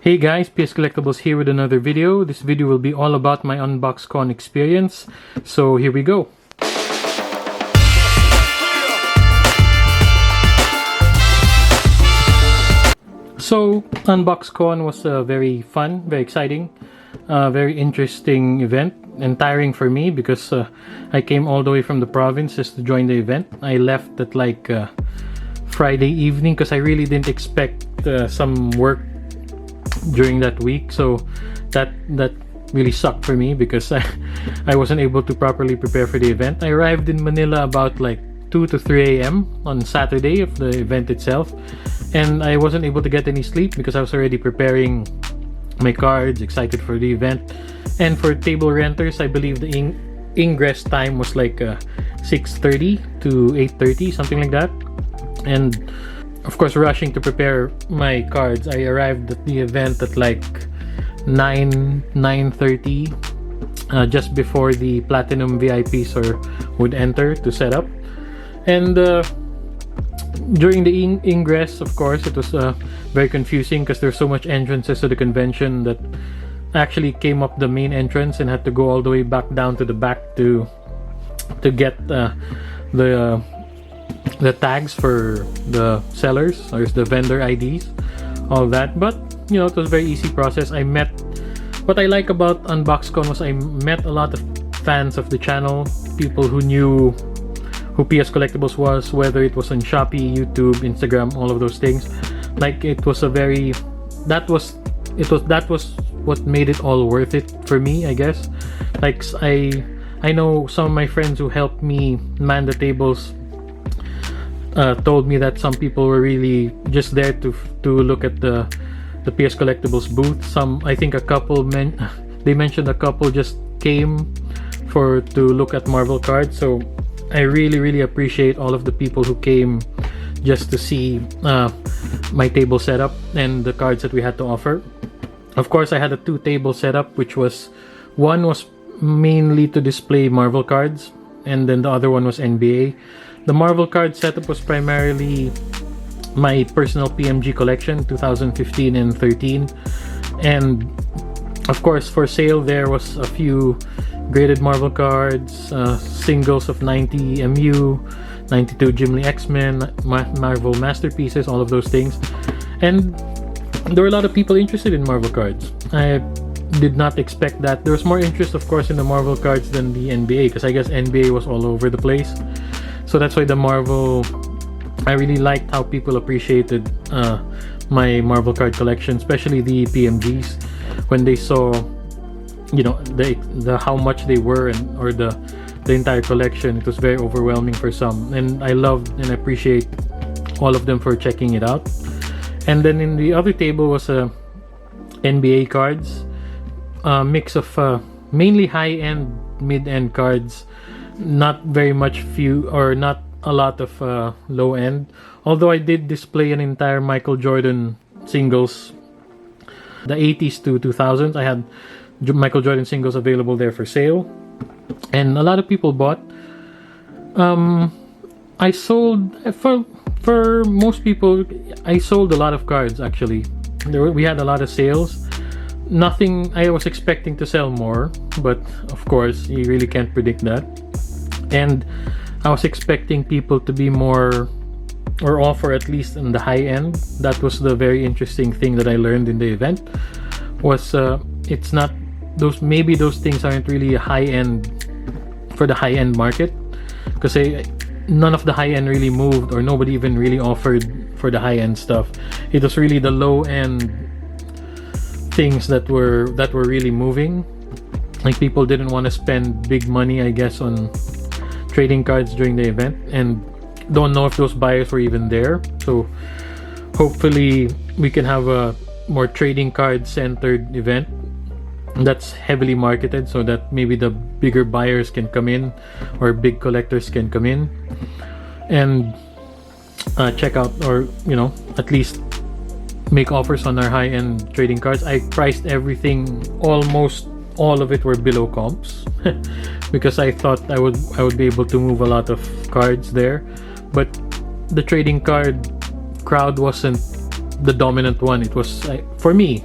Hey guys, PS Collectibles here with another video. This video will be all about my UNBOX CON experience. So here we go. So UNBOX CON was very fun, very exciting, very interesting event, and tiring for me because I came all the way from the province just to join the event. I left at like Friday evening because I really didn't expect some work during that week, so that really sucked for me because I wasn't able to properly prepare for the event. I arrived in Manila about like 2 to 3 a.m. on Saturday of the event itself, and I wasn't able to get any sleep because I was already preparing my cards, excited for the event. And for table renters, I believe the ingress time was like 6:30 to 8:30, something like that. And of course, rushing to prepare my cards, I arrived at the event at like 9:30, just before the platinum VIPs would enter to set up. And during the ingress, of course, it was very confusing because there's so much entrances to the convention that I actually came up the main entrance and had to go all the way back down to the back to get the tags for the sellers, or the vendor IDs, all that. But you know, it was a very easy process. What I like about UNBOX CON was I met a lot of fans of the channel, people who knew who PS Collectibles was, whether it was on Shopee, YouTube, Instagram, all of those things. Like that was what made it all worth it for me, I guess. Like I know some of my friends who helped me man the tables told me that some people were really just there to look at the PS Collectibles booth. I think a couple they mentioned a couple just came to look at Marvel cards. So I really appreciate all of the people who came just to see my table setup and the cards that we had to offer. Of course, I had a 2-table setup, which was one was mainly to display Marvel cards, and then the other one was NBA. The Marvel card setup was primarily my personal PMG collection, 2015 and 13. And of course, for sale there was a few graded Marvel cards, singles of 90 MU, 92 Jim Lee X-Men, Marvel Masterpieces, all of those things. And there were a lot of people interested in Marvel cards. I did not expect that. There was more interest, of course, in the Marvel cards than the NBA, because I guess NBA was all over the place. So that's why the Marvel, I really liked how people appreciated my Marvel card collection, especially the PMGs, when they saw, you know, the how much they were, or the entire collection. It was very overwhelming for some, and I loved and appreciate all of them for checking it out. And then in the other table was NBA cards, mix of mainly high-end, mid-end cards. Not very much not a lot of low end, although I did display an entire Michael Jordan singles, the 80s to 2000s. I had Michael Jordan singles available there for sale, and a lot of people bought. I sold, for most people, I sold a lot of cards actually. We had a lot of sales. Nothing, I was expecting to sell more, but of course you really can't predict that. And I was expecting people to be more, or offer at least in the high end. That was the very interesting thing that I learned in the event, was it's not those, maybe those things aren't really a high end for the high end market, because none of the high end really moved, or nobody even really offered for the high end stuff. It was really the low end things that were really moving. Like, people didn't want to spend big money, I guess, on trading cards during the event, and don't know if those buyers were even there. So hopefully we can have a more trading card centered event that's heavily marketed, so that maybe the bigger buyers can come in, or big collectors can come in and check out, or you know, at least make offers on our high-end trading cards. I priced everything, almost all of it were below comps because I thought I would be able to move a lot of cards there. But the trading card crowd wasn't the dominant one. It was, for me,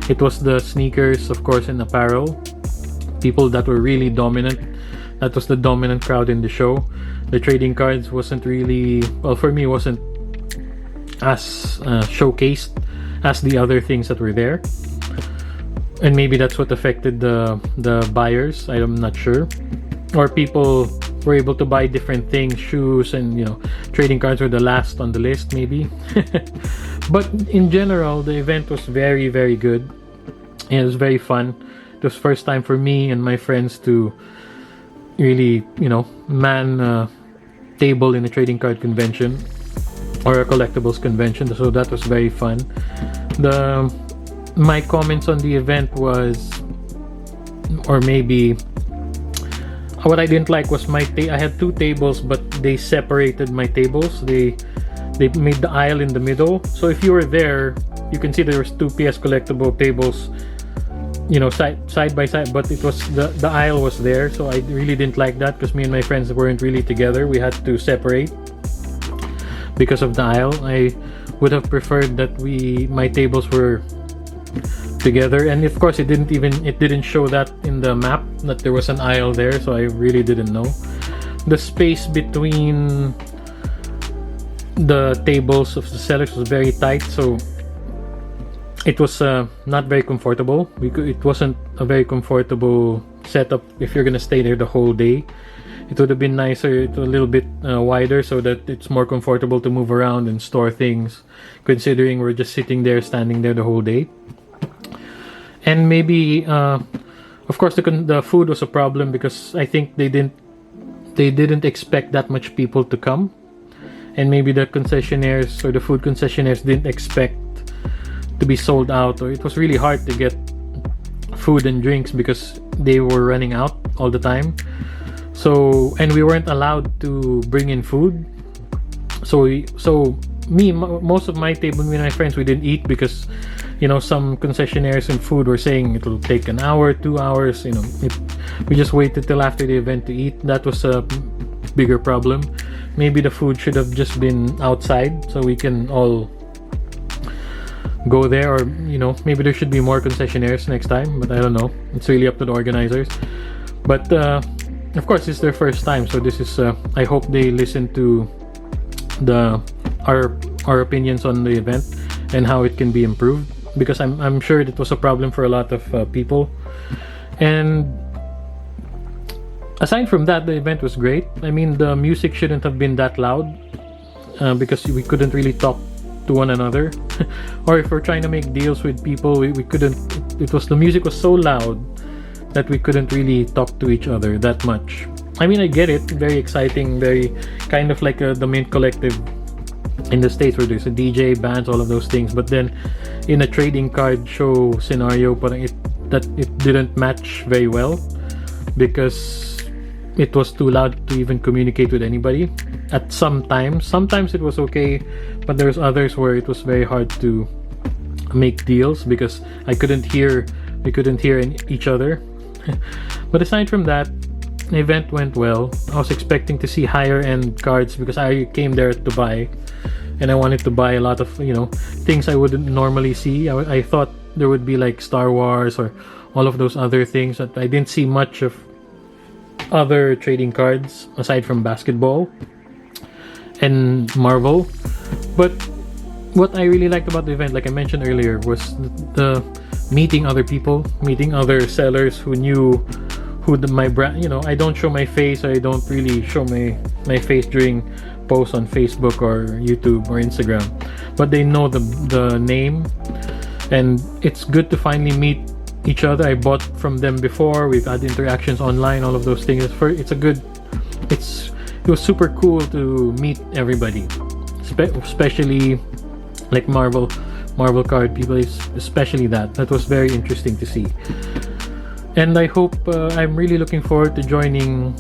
It was the sneakers, of course, and apparel. People that were really dominant. That was the dominant crowd in the show. The trading cards wasn't really, well, for me, wasn't as showcased as the other things that were there. And maybe that's what affected the buyers. I'm not sure. Or people were able to buy different things, shoes, and trading cards were the last on the list, maybe. But in general, the event was very, very good. And it was very fun. It was first time for me and my friends to really, man a table in a trading card convention or a collectibles convention. So that was very fun. My comments on the event was, or maybe what I didn't like was I had two tables, but they separated my tables. They made the aisle in the middle. So if you were there, you can see there was two PS collectible tables, side by side, but it was the aisle was there. So I really didn't like that because me and my friends weren't really together. We had to separate because of the aisle. I would have preferred that my tables were together, and of course it didn't show that in the map that there was an aisle there, so I really didn't know. The space between the tables of the sellers was very tight, so it was not very comfortable. It wasn't a very comfortable setup if you're gonna stay there the whole day. It would have been nicer, a little bit wider, so that it's more comfortable to move around and store things, considering we're just sitting there, standing there the whole day. And maybe, of course, the food was a problem because I think they didn't expect that much people to come, and maybe the concessionaires or the food concessionaires didn't expect to be sold out, or it was really hard to get food and drinks because they were running out all the time. So, and we weren't allowed to bring in food. Most of my table, me and my friends, we didn't eat because some concessionaires and food were saying it'll take an hour, 2 hours. We just waited till after the event to eat. That was a bigger problem. Maybe the food should have just been outside so we can all go there, or maybe there should be more concessionaires next time, but I don't know. It's really up to the organizers. But of course, it's their first time, so this is I hope they listen to our opinions on the event and how it can be improved, because I'm sure it was a problem for a lot of people. And aside from that, the event was great. I mean, the music shouldn't have been that loud because we couldn't really talk to one another. Or if we're trying to make deals with people, we couldn't. The music was so loud that we couldn't really talk to each other that much. I mean, I get it, very exciting, very kind of like the Mint Collective in the States where there's a DJ, bands, all of those things. But then in a trading card show scenario, it didn't match very well because it was too loud to even communicate with anybody. At sometimes it was okay, but there's others where it was very hard to make deals because we couldn't hear each other. But aside from that, the event went well. I was expecting to see higher end cards because I came there to buy, and I wanted to buy a lot of things I wouldn't normally see. I thought there would be like Star Wars or all of those other things, but I didn't see much of other trading cards aside from basketball and Marvel. But what I really liked about the event, like I mentioned earlier, was the meeting other people, meeting other sellers who knew who my brand. I don't show my face. I don't really show my face during posts on Facebook or YouTube or Instagram, but they know the name, and it's good to finally meet each other. I bought from them before. We've had interactions online, all of those things. It was super cool to meet everybody, especially like Marvel card people, especially that was very interesting to see. And I hope I'm really looking forward to joining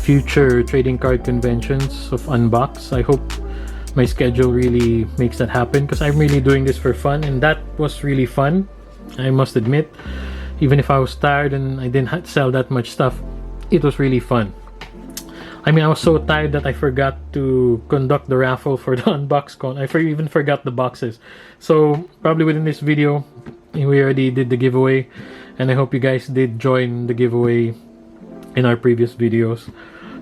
future trading card conventions of Unbox. I hope my schedule really makes that happen because I'm really doing this for fun, and that was really fun, I must admit. Even if I was tired and I didn't sell that much stuff, it was really fun. I mean, I was so tired that I forgot to conduct the raffle for the Unbox Con. I even forgot the boxes. So probably within this video, we already did the giveaway, and I hope you guys did join the giveaway in our previous videos.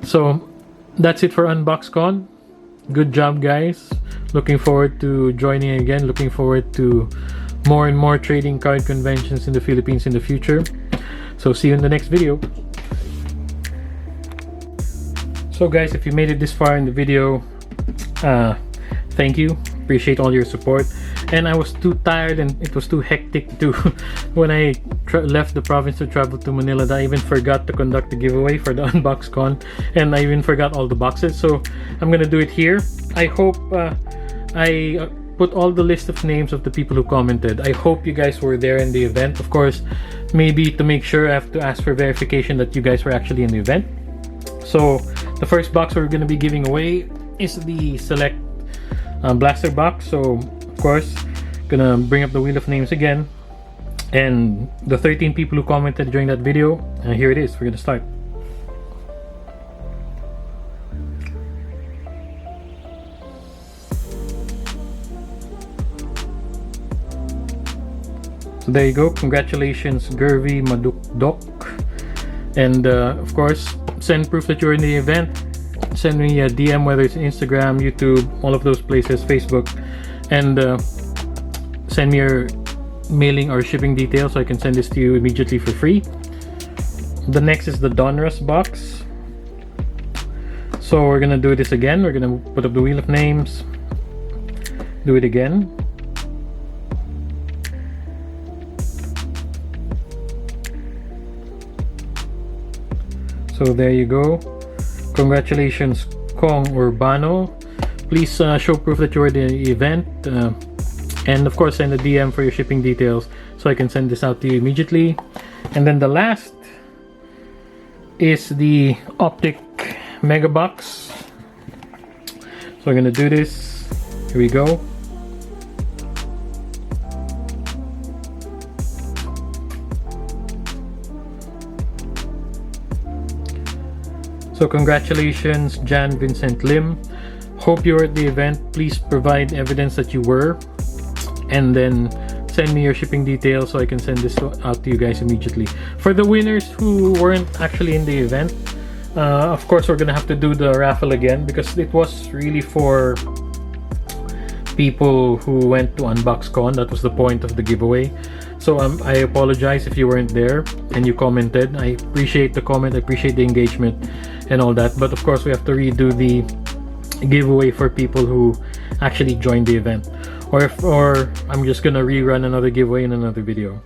So that's it for UNBOX CON. Good job, guys. Looking forward to joining again. Looking forward to more and more trading card conventions in the Philippines in the future. So see you in the next video. So guys, if you made it this far in the video, thank you. Appreciate all your support. And I was too tired and it was too hectic to when I left the province to travel to Manila that I even forgot to conduct the giveaway for the UNBOX CON, and I even forgot all the boxes. So I'm gonna do it here. I hope I put all the list of names of the people who commented. I hope you guys were there in the event. Of course, maybe to make sure I have to ask for verification that you guys were actually in the event. So the first box we're going to be giving away is the select blaster box. So of course, gonna bring up the wheel of names again, and the 13 people who commented during that video, here it is. We're gonna start. So there you go. Congratulations, Gervy Madukdok. And of course, send proof that you're in the event. Send me a DM, whether it's Instagram, YouTube, all of those places, Facebook, and send me your mailing or shipping details so I can send this to you immediately for free. The next is the Donruss box. So we're gonna do this again. We're gonna put up the wheel of names, do it again. So there you go. Congratulations, Kong Urbano. Please show proof that you're at the event, and of course send a DM for your shipping details so I can send this out to you immediately. And then the last is the Optic Mega Box. So we're gonna do this. Here we go. So congratulations, Jan Vincent Lim. Hope you were at the event. Please provide evidence that you were, and then send me your shipping details so I can send this out to you guys immediately. For the winners who weren't actually in the event, of course we're gonna have to do the raffle again, because it was really for people who went to UNBOX CON. That was the point of the giveaway. So I apologize if you weren't there and you commented. I appreciate the comment, I appreciate the engagement and all that, but of course we have to redo the giveaway for people who actually joined the event, or I'm just gonna rerun another giveaway in another video.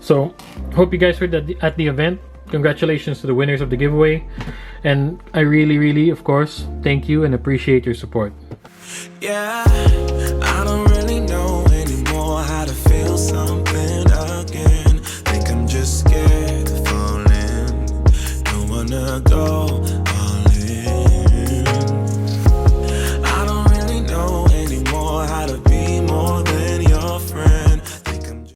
So hope you guys were at the event. Congratulations to the winners of the giveaway, and I really of course thank you and appreciate your support. Yeah, I don't